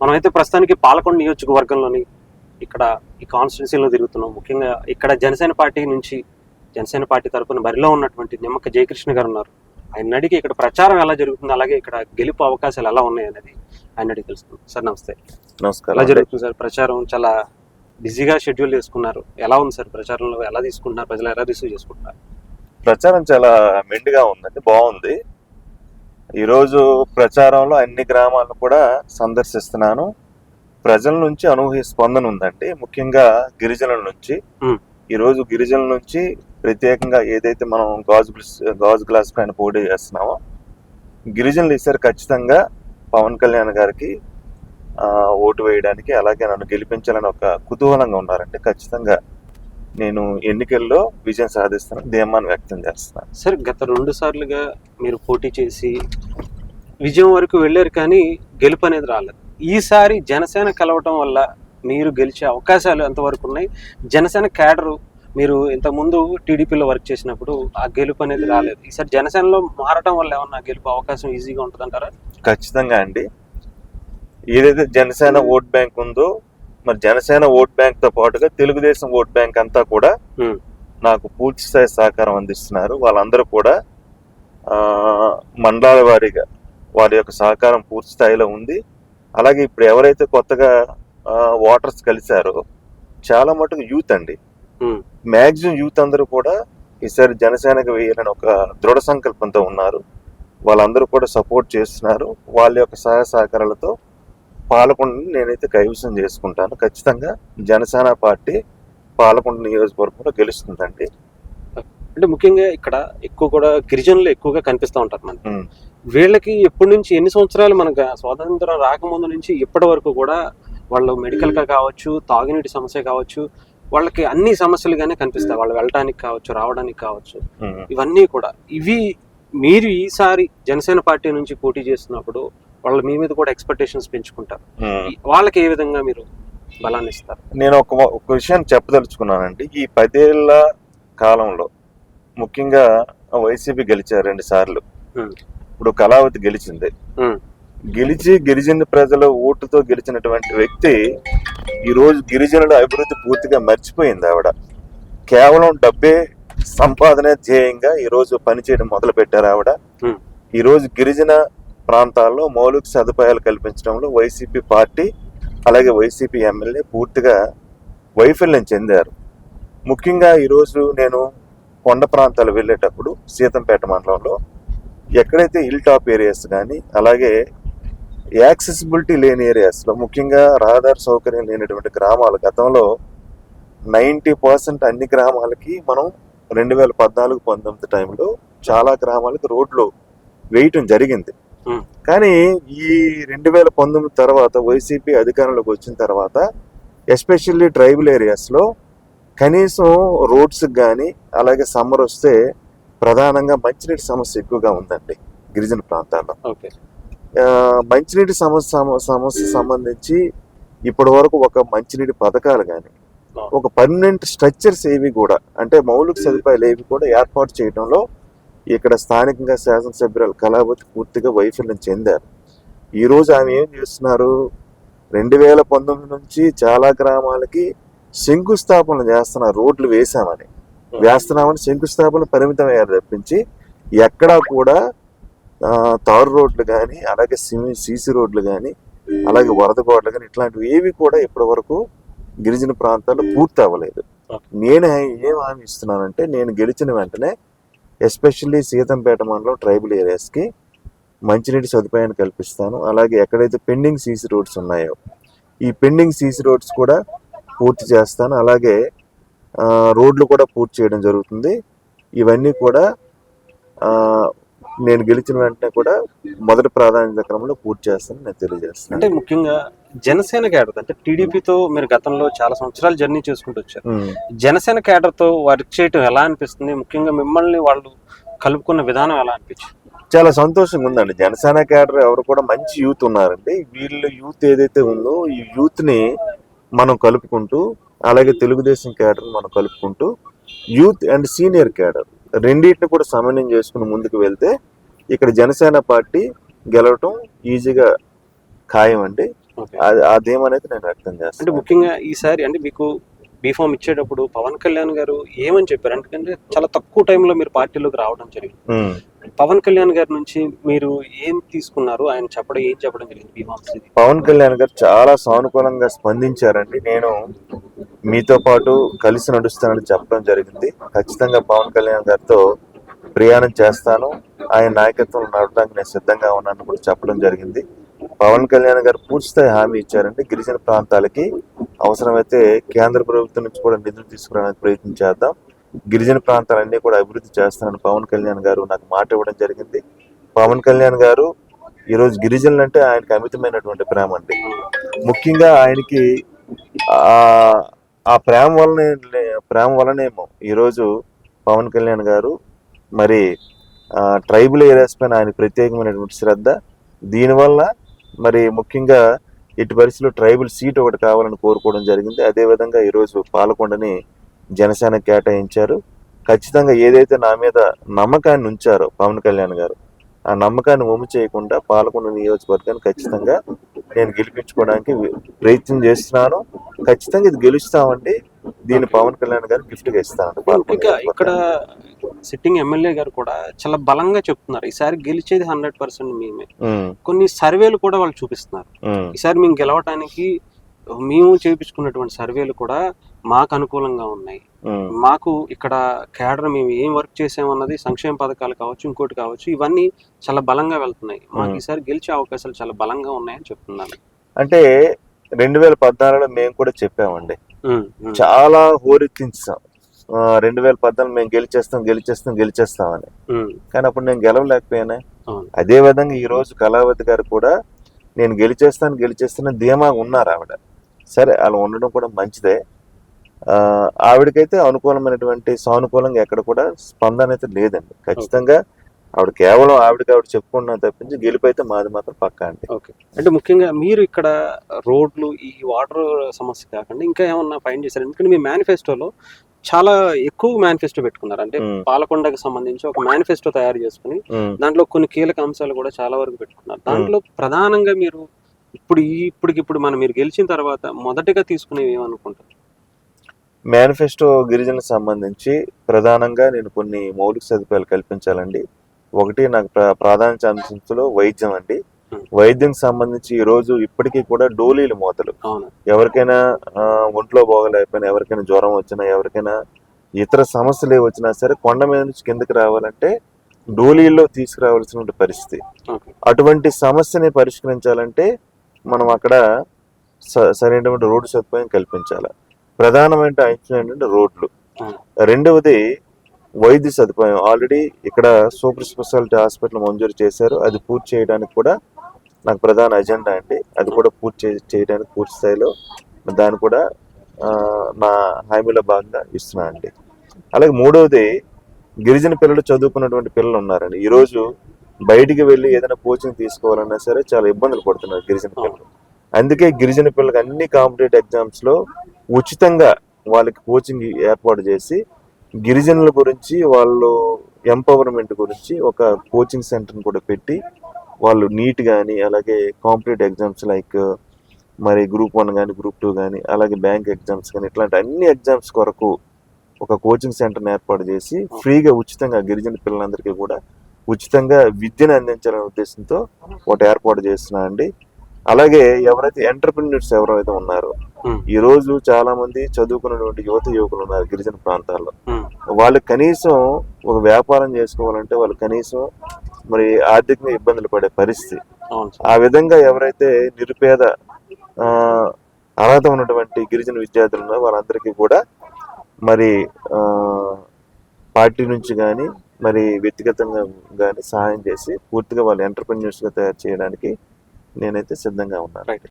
మనమైతే ప్రస్తుతానికి పాలకొండ నియోజకవర్గంలోని ఇక్కడ ఈ కాన్స్టిట్యున్సీలో తిరుగుతున్నాం. ముఖ్యంగా ఇక్కడ జనసేన పార్టీ తరఫున బరిలో ఉన్నటువంటి నిమ్మక జయకృష్ణ గారు ఉన్నారు. ఆయన అడిగి ఇక్కడ ప్రచారం ఎలా జరుగుతుంది, అలాగే ఇక్కడ గెలుపు అవకాశాలు ఎలా ఉన్నాయి అనేది ఆయన అడిగి తెలుసుకుందాం. సార్ నమస్తే. నమస్కారం. ఎలా జరుగుతుంది సార్ ప్రచారం? చాలా బిజీగా షెడ్యూల్ చేసుకున్నారు. ఎలా ఉంది సార్ ప్రచారంలో? ఎలా తీసుకుంటున్నారు? ప్రజలు ఎలా రిసీవ్ చేసుకుంటున్నారు? ప్రచారం చాలా మెండుగా ఉందండి, బాగుంది. ఈరోజు ప్రచారంలో అన్ని గ్రామాలను కూడా సందర్శిస్తున్నాను. ప్రజల నుంచి అనూహ్య స్పందన ఉందండి, ముఖ్యంగా గిరిజనుల నుంచి. ఈరోజు గిరిజనుల నుంచి ప్రత్యేకంగా ఏదైతే మనం గాజు గ్లాస్ పైన పోటీ చేస్తున్నామో, గిరిజనులు ఈసారి ఖచ్చితంగా పవన్ కళ్యాణ్ గారికి ఓటు వేయడానికి, అలాగే నన్ను గెలిపించాలని ఒక కుతూహలంగా ఉన్నారంటే ఖచ్చితంగా నేను ఎన్నికల్లో విజయం సాధిస్తాను, ధీమాన్ని వ్యక్తం చేస్తున్నాను. సార్, గత 2 సార్లుగా మీరు పోటీ చేసి విజయం వరకు వెళ్ళారు, కానీ గెలుపు అనేది రాలేదు. ఈసారి జనసేన కలవటం వల్ల మీరు గెలిచే అవకాశాలు ఎంతవరకు ఉన్నాయి? జనసేన క్యాడరు, మీరు ఇంతకుముందు టీడీపీలో వర్క్ చేసినప్పుడు ఆ గెలుపు అనేది రాలేదు. ఈసారి జనసేనలో మారటం వల్ల ఏమన్నా గెలుపు అవకాశం ఈజీగా ఉంటుందంటారా? ఖచ్చితంగా అండి. ఏదైతే జనసేన ఓట్ బ్యాంక్ ఉందో, మరి జనసేన ఓట్ బ్యాంక్ తో పాటుగా తెలుగుదేశం ఓట్ బ్యాంక్ అంతా కూడా నాకు పూర్తి స్థాయి సహకారం అందిస్తున్నారు. వాళ్ళందరూ కూడా మండలాల వారీగా వారి యొక్క సహకారం పూర్తి స్థాయిలో ఉంది. అలాగే ఇప్పుడు ఎవరైతే కొత్తగా ఓటర్స్ కలిశారో చాలా మటుకు యూత్ అండి, మ్యాక్సిమం యూత్ అందరూ కూడా ఈసారి జనసేనకు వేయాలని ఒక దృఢ సంకల్పంతో ఉన్నారు. వాళ్ళందరూ కూడా సపోర్ట్ చేస్తున్నారు. వాళ్ళ యొక్క సహాయ సహకారాలతో పాలకొండని నేనైతే కైవసం చేసుకుంటాను. ఖచ్చితంగా జనసేన పార్టీ పాలకొండ నియోజకవర్గంలో గెలుస్తుందండి. అంటే ముఖ్యంగా ఇక్కడ ఎక్కువ కూడా గిరిజనులు ఎక్కువగా కనిపిస్తూ ఉంటారు మనకి. వీళ్ళకి ఎప్పటి నుంచి, ఎన్ని సంవత్సరాలు, మనకు స్వాతంత్రం రాకముందు నుంచి ఇప్పటి వరకు కూడా వాళ్ళు మెడికల్ గా కావచ్చు, తాగునీటి సమస్య కావచ్చు, వాళ్ళకి అన్ని సమస్యలుగానే కనిపిస్తాయి. వాళ్ళు వెళ్ళడానికి కావచ్చు, రావడానికి కావచ్చు, ఇవన్నీ కూడా. ఇవి మీరు ఈసారి జనసేన పార్టీ నుంచి పోటీ చేస్తున్నప్పుడు వాళ్ళు మీ మీద కూడా ఎక్స్పెక్టేషన్స్ పెంచుకుంటారు. వాళ్ళకి ఏ విధంగా మీరు బలాన్ని ఇస్తారు? నేను ఒక విషయాన్ని చెప్పదలుచుకున్నానండి. ఈ 10 ఏళ్ల కాలంలో ముఖ్యంగా వైసీపీ గెలిచారు 2 సార్లు. ఇప్పుడు కళావతి గెలిచింది. గెలిచి గిరిజన ప్రజల ఓటుతో గెలిచినటువంటి వ్యక్తి ఈరోజు గిరిజనుల అభివృద్ధి పూర్తిగా మర్చిపోయింది. ఆవిడ కేవలం డబ్బే సంపాదనే ధ్యేయంగా ఈరోజు పనిచేయడం మొదలు పెట్టారు. ఆవిడ ఈరోజు గిరిజన ప్రాంతాల్లో మౌలిక సదుపాయాలు కల్పించడంలో వైసీపీ పార్టీ, అలాగే వైసీపీ ఎమ్మెల్యే పూర్తిగా వైఫల్యం చెందారు. ముఖ్యంగా ఈరోజు నేను కొండ ప్రాంతాలు వెళ్ళేటప్పుడు సీతంపేట మండలంలో ఎక్కడైతే హిల్ టాప్ ఏరియాస్ కానీ, అలాగే యాక్సెసిబిలిటీ లేని ఏరియాస్లో, ముఖ్యంగా రహదారి సౌకర్యం లేనటువంటి గ్రామాలు, గతంలో 90% అన్ని గ్రామాలకి మనం 2014-19 టైంలో చాలా గ్రామాలకు రోడ్లు వేయటం జరిగింది. కానీ ఈ 2019 తర్వాత వైసీపీ అధికారంలోకి వచ్చిన తర్వాత ఎస్పెషల్లీ ట్రైబల్ ఏరియాస్లో కనీసం రోడ్స్ కానీ, అలాగే సమ్మర్ వస్తే ప్రధానంగా మంచినీటి సమస్య ఎక్కువగా ఉందండి గిరిజన ప్రాంతాల్లో. మంచినీటి సమస్య సంబంధించి ఇప్పటి వరకు ఒక మంచినీటి పథకాలు కానీ, ఒక పర్మనెంట్ స్ట్రక్చర్స్ ఏవి కూడా, అంటే మౌలిక సదుపాయాలు ఏవి కూడా ఏర్పాటు చేయడంలో ఇక్కడ స్థానికంగా శాసనసభ్యురాలు కళావతి పూర్తిగా వైఫల్యం చెందారు. ఈరోజు ఆమె ఏం చేస్తున్నారు, 2019 నుంచి చాలా గ్రామాలకి శంకుస్థాపనలు చేస్తున్నారు. రోడ్లు వేస్తున్నామని శంకుస్థాపన పరిమితం అయ్యారు తప్పించి ఎక్కడా కూడా తారు రోడ్లు కానీ, అలాగే సీసీ రోడ్లు కానీ, అలాగే వరద గోడలు కానీ, ఇట్లాంటివి ఏవి కూడా ఇప్పటి వరకు గిరిజన ప్రాంతాల్లో పూర్తి అవ్వలేదు. నేను ఏం హామీ ఇస్తున్నానంటే, నేను గెలిచిన వెంటనే ఎస్పెషల్లీ సీతంపేట మండలం ట్రైబల్ ఏరియాస్కి మంచినీటి సదుపాయాన్ని కల్పిస్తాను. అలాగే ఎక్కడైతే పెండింగ్ సీసీ రోడ్స్ ఉన్నాయో ఈ పెండింగ్ సీసీ రోడ్స్ కూడా పూర్తి చేస్తాను. అలాగే రోడ్లు కూడా పూర్తి చేయడం జరుగుతుంది. ఇవన్నీ కూడా నేను గెలిచిన వెంటనే కూడా మొదటి ప్రాధాన్యత క్రమంలో పూర్తి చేస్తానని నేను తెలియజేస్తాను. అంటే ముఖ్యంగా జనసేన క్యాడర్, అంటే టీడీపీతో మీరు గతంలో చాలా సంవత్సరాలు జర్నీ చేసుకుంటూ వచ్చారు. జనసేన క్యాడర్తో వర్క్ చేయటం ఎలా అనిపిస్తుంది? ముఖ్యంగా మిమ్మల్ని వాళ్ళు కలుపుకున్న విధానం ఎలా అనిపించింది? చాలా సంతోషంగా ఉందండి. జనసేన క్యాడర్ ఎవరు కూడా మంచి యూత్ ఉన్నారండి. వీళ్ళు యూత్ ఏదైతే ఉందో ఈ యూత్ని మనం కలుపుకుంటూ, అలాగే తెలుగుదేశం క్యాడర్ మనం కలుపుకుంటూ, యూత్ అండ్ సీనియర్ క్యాడర్ రెండింటిని కూడా సమన్వయం చేసుకుని ముందుకు వెళ్తే ఇక్కడ జనసేన పార్టీ గెలవటం ఈజీగా ఖాయం అండి. ఓకే. ఆ ధీమనైతే నేను వ్యక్తం అంటే చేస్తాను. ముఖ్యంగా ఈసారి అంటే మీకు బీఫామ్ ఇచ్చేటప్పుడు పవన్ కళ్యాణ్ గారు ఏమని చెప్పారు? ఎందుకంటే చాలా తక్కువ టైంలో మీరు పార్టీలోకి రావడం జరిగింది. ఉమ్. పవన్ కళ్యాణ్ గారి నుంచి మీరు ఏం తీసుకున్నారు? ఆయన ఏం చెప్పడం జరిగింది బీఫామ్స్ ఇది? పవన్ కళ్యాణ్ గారు చాలా సానుకూలంగా స్పందించారండి. నేను మీతో పాటు కలిసి నడుస్తానని చెప్పడం జరిగింది. ఖచ్చితంగా పవన్ కళ్యాణ్ గారితో ప్రయాణం చేస్తాను, ఆయన నాయకత్వంలో నడవడానికి నేను సిద్ధంగా ఉన్నాను కూడా చెప్పడం జరిగింది. పవన్ కళ్యాణ్ గారు పూర్తిస్థాయి హామీ ఇచ్చారంటే గిరిజన ప్రాంతాలకి అవసరమైతే కేంద్ర ప్రభుత్వం నుంచి కూడా నిధులు తీసుకురావడానికి ప్రయత్నం చేద్దాం, గిరిజన ప్రాంతాలన్నీ కూడా అభివృద్ధి చేస్తానని పవన్ కళ్యాణ్ గారు నాకు మాట ఇవ్వడం జరిగింది. పవన్ కళ్యాణ్ గారు ఈరోజు గిరిజనులు అంటే ఆయనకి అమితమైనటువంటి ప్రేమ అండి. ముఖ్యంగా ఆయనకి ఆ ప్రేమ వలనేమో ఈరోజు పవన్ కళ్యాణ్ గారు మరి ట్రైబల్ ఏరియాస్ పైన ఆయన ప్రత్యేకమైనటువంటి శ్రద్ధ, దీనివల్ల మరి ముఖ్యంగా ఇటు పరిస్థితుల్లో ట్రైబల్ సీట్ ఒకటి కావాలని కోరుకోవడం జరిగింది. అదేవిధంగా ఈరోజు పాలకొండని జనసేన కేటాయించారు. ఖచ్చితంగా ఏదైతే నా మీద నమ్మకాన్ని ఉంచారో పవన్ కళ్యాణ్ గారు, ఆ నమ్మకాన్ని వమ్ము చేయకుండా పాలకొండ నియోజకవర్గాన్ని ఖచ్చితంగా నేను గెలిపించుకోవడానికి ప్రయత్నం చేస్తున్నాను. ఖచ్చితంగా ఇది గెలుస్తామండి. దీన్ని పవన్ కళ్యాణ్ గారు గిఫ్ట్గా ఇస్తాను. ఇక్కడ సిట్టింగ్ ఎమ్మెల్యే గారు కూడా చాలా బలంగా చెప్తున్నారు ఈసారి గెలిచేది 100% మేమే. కొన్ని సర్వేలు కూడా వాళ్ళు చూపిస్తున్నారు ఈసారి మేము గెలవటానికి. మేము చేయించుకున్నటువంటి సర్వేలు కూడా మాకు అనుకూలంగా ఉన్నాయి. మాకు ఇక్కడ కేడర్ మేము ఏం వర్క్ చేసామన్నది, సంక్షేమ పథకాలు కావచ్చు, ఇంకోటి కావచ్చు, ఇవన్నీ చాలా బలంగా వెళ్తున్నాయి. మాకు ఈసారి గెలిచే అవకాశాలు చాలా బలంగా ఉన్నాయని చెప్తున్నాను. అంటే 2014లో మేము కూడా చెప్పామండి, చాలా హోరెత్తించాం. 2014 మేము గెలిచేస్తామని. కానీ అప్పుడు నేను గెలవలేకపోయానే. అదే విధంగా ఈ రోజు కళావతి గారు కూడా నేను గెలిచేస్తాను ధీమాగా ఉన్నారు ఆవిడ. సరే, అలా ఉండడం కూడా మంచిదే. ఆవిడకైతే అనుకూలమైనటువంటి సానుకూలంగా ఎక్కడ కూడా స్పందన అయితే లేదండి. ఖచ్చితంగా ఆవిడ కేవలం ఆవిడ చెప్పుకున్నా తప్పించి గెలుపు అయితే మాది మాత్రం పక్కా అండి. ఓకే. అంటే ముఖ్యంగా మీరు ఇక్కడ రోడ్లు, ఈ వాటర్ సమస్య కాకుండా ఇంకా ఏమన్నా ఫైండ్ చేశారు? ఎందుకంటే మీ మేనిఫెస్టోలో చాలా ఎక్కువ మేనిఫెస్టో పెట్టుకున్నారు. అంటే పాలకొండకు సంబంధించి ఒక మేనిఫెస్టో తయారు చేసుకుని దాంట్లో కొన్ని కీలక అంశాలు కూడా చాలా వరకు పెట్టుకున్నారు. దాంట్లో ప్రధానంగా మీరు ఇప్పటికిప్పుడు మీరు గెలిచిన తర్వాత మొదటిగా తీసుకునేవి ఏమనుకుంటారు? మేనిఫెస్టో గిరిజనకు సంబంధించి ప్రధానంగా నేను కొన్ని మౌలిక సదుపాయాలు కల్పించాలండి. ఒకటి, నాకు ప్రాధాన్యత అంశంలో వైద్యం అండి. వైద్యం సంబంధించి ఈ రోజు ఇప్పటికీ కూడా డోలీలు మోతలు. ఎవరికైనా ఒంట్లో బాగోలేకపోయినా, ఎవరికైనా జ్వరం వచ్చినా, ఎవరికైనా ఇతర సమస్యలు వచ్చినా సరే కొండ మీద నుంచి కిందకి రావాలంటే డోలీల్లో తీసుకురావాల్సిన పరిస్థితి. అటువంటి సమస్యని పరిష్కరించాలంటే మనం అక్కడ సరైనటువంటి రోడ్డు సదుపాయం కల్పించాలి. ప్రధానమైన అంశం ఏంటంటే రోడ్లు. రెండవది వైద్య సదుపాయం. ఆల్రెడీ ఇక్కడ సూపర్ స్పెషాలిటీ హాస్పిటల్ మంజూరు చేశారు, అది పూర్తి చేయడానికి కూడా నాకు ప్రధాన అజెండా అండి. అది కూడా పూర్తి చేయడానికి పూర్తి స్థాయిలో దాన్ని కూడా నా హామీలో భాగంగా ఇస్తున్నా అండి. అలాగే మూడవది, గిరిజన పిల్లలు చదువుకున్నటువంటి పిల్లలు ఉన్నారండి. ఈరోజు బయటికి వెళ్ళి ఏదైనా కోచింగ్ తీసుకోవాలన్నా సరే చాలా ఇబ్బందులు పడుతున్నారు గిరిజన పిల్లలు. అందుకే గిరిజన పిల్లలకు అన్ని కాంపిటేటివ్ ఎగ్జామ్స్ లో ఉచితంగా వాళ్ళకి కోచింగ్ ఏర్పాటు చేసి గిరిజనుల గురించి, వాళ్ళు ఎంపవర్మెంట్ గురించి ఒక కోచింగ్ సెంటర్ని కూడా పెట్టి వాళ్ళు నీట్ కానీ, అలాగే కాంపిటేటివ్ ఎగ్జామ్స్ లైక్ మరి గ్రూప్ 1 కానీ, గ్రూప్ 2 కానీ, అలాగే బ్యాంక్ ఎగ్జామ్స్ కానీ, ఇట్లాంటి అన్ని ఎగ్జామ్స్ కొరకు ఒక కోచింగ్ సెంటర్ని ఏర్పాటు చేసి ఫ్రీగా ఉచితంగా గిరిజన పిల్లలందరికీ కూడా ఉచితంగా విద్యను అందించాలనే ఉద్దేశంతో ఒకటి ఏర్పాటు చేస్తున్నా అండి. అలాగే ఎవరైతే ఎంటర్‌ప్రెన్యూర్స్ ఎవరైతే ఉన్నారో, ఈ రోజు చాలా మంది చదువుకున్నటువంటి యువకులు ఉన్నారు గిరిజన ప్రాంతాల్లో. వాళ్ళు కనీసం ఒక వ్యాపారం చేసుకోవాలంటే వాళ్ళు కనీసం మరి ఆర్థికంగా ఇబ్బందులు పడే పరిస్థితి. ఆ విధంగా ఎవరైతే నిరుపేద అర్హత ఉన్నటువంటి గిరిజన విద్యార్థులు ఉన్నారో వాళ్ళందరికీ కూడా మరి పార్టీ నుంచి కానీ, మరి వ్యక్తిగతంగా కానీ సహాయం చేసి పూర్తిగా వాళ్ళు ఎంటర్‌ప్రెన్యూర్స్గా తయారు చేయడానికి నేనైతే సిద్ధంగా ఉన్నాను.